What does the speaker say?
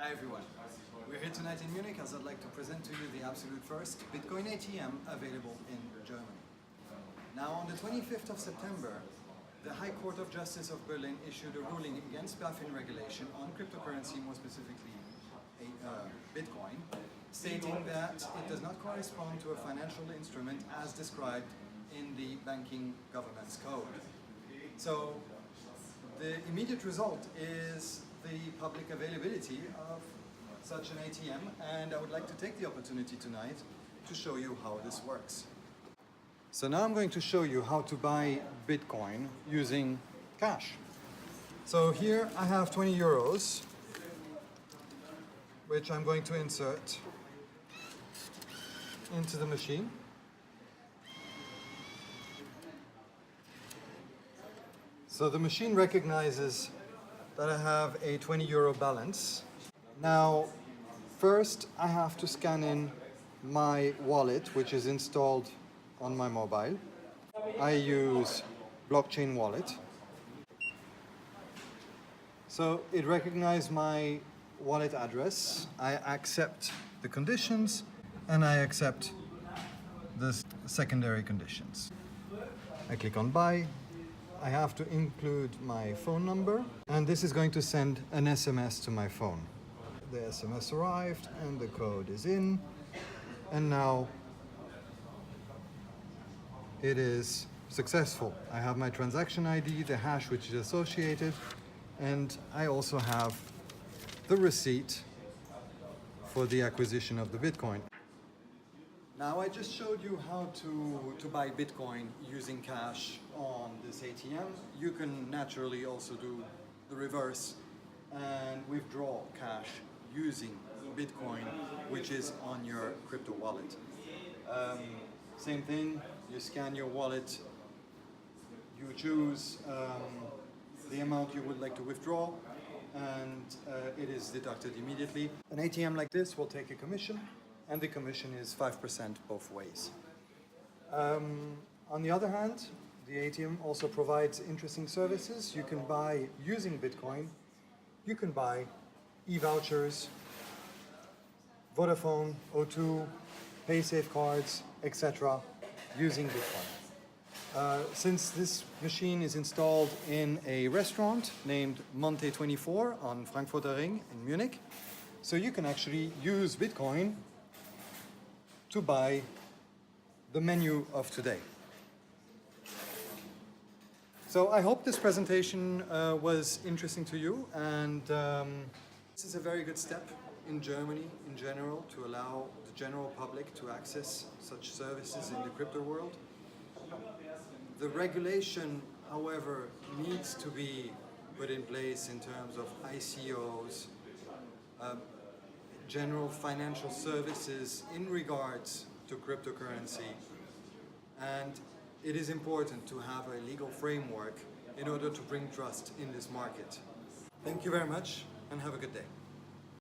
Hi everyone, we're here tonight in Munich as I'd like to present to you the absolute first Bitcoin ATM available in Germany. Now on the 25th of September, the High Court of Justice of Berlin issued a ruling against BaFin regulation on cryptocurrency, more specifically Bitcoin, stating that it does not correspond to a financial instrument as described in the banking governance code. So the immediate result is the public availability of such an ATM, and I would like to take the opportunity tonight to show you how this works. So now I'm going to show you how to buy Bitcoin using cash. So here I have 20 euros, which I'm going to insert into the machine. So the machine recognizes that I have a 20 euro balance. Now, first I have to scan in my wallet, which is installed on my mobile. I use blockchain wallet. So it recognizes my wallet address. I accept the conditions and I accept the secondary conditions. I click on buy. I have to include my phone number, and this is going to send an SMS to my phone. The SMS arrived and the code is in, and now it is successful. I have my transaction ID, the hash which is associated, and I also have the receipt for the acquisition of the Bitcoin. Now I just showed you how to buy Bitcoin using cash on this ATM. You can naturally also do the reverse and withdraw cash using Bitcoin, which is on your crypto wallet. Same thing, you scan your wallet, you choose the amount you would like to withdraw, and it is deducted immediately. An ATM like this will take a commission, and the commission is 5% both ways. On the other hand, the ATM also provides interesting services. You can buy, using Bitcoin, you can buy e-vouchers, Vodafone, O2, PaySafe cards, etc. using Bitcoin. Since this machine is installed in a restaurant named Monte 24 on Frankfurter Ring in Munich, so you can actually use Bitcoin to buy the menu of today. So I hope this presentation was interesting to you, and this is a very good step in Germany in general to allow the general public to access such services in the crypto world. The regulation, however, needs to be put in place in terms of ICOs, general financial services in regards to cryptocurrency, and it is important to have a legal framework in order to bring trust in this market. Thank you very much and have a good day.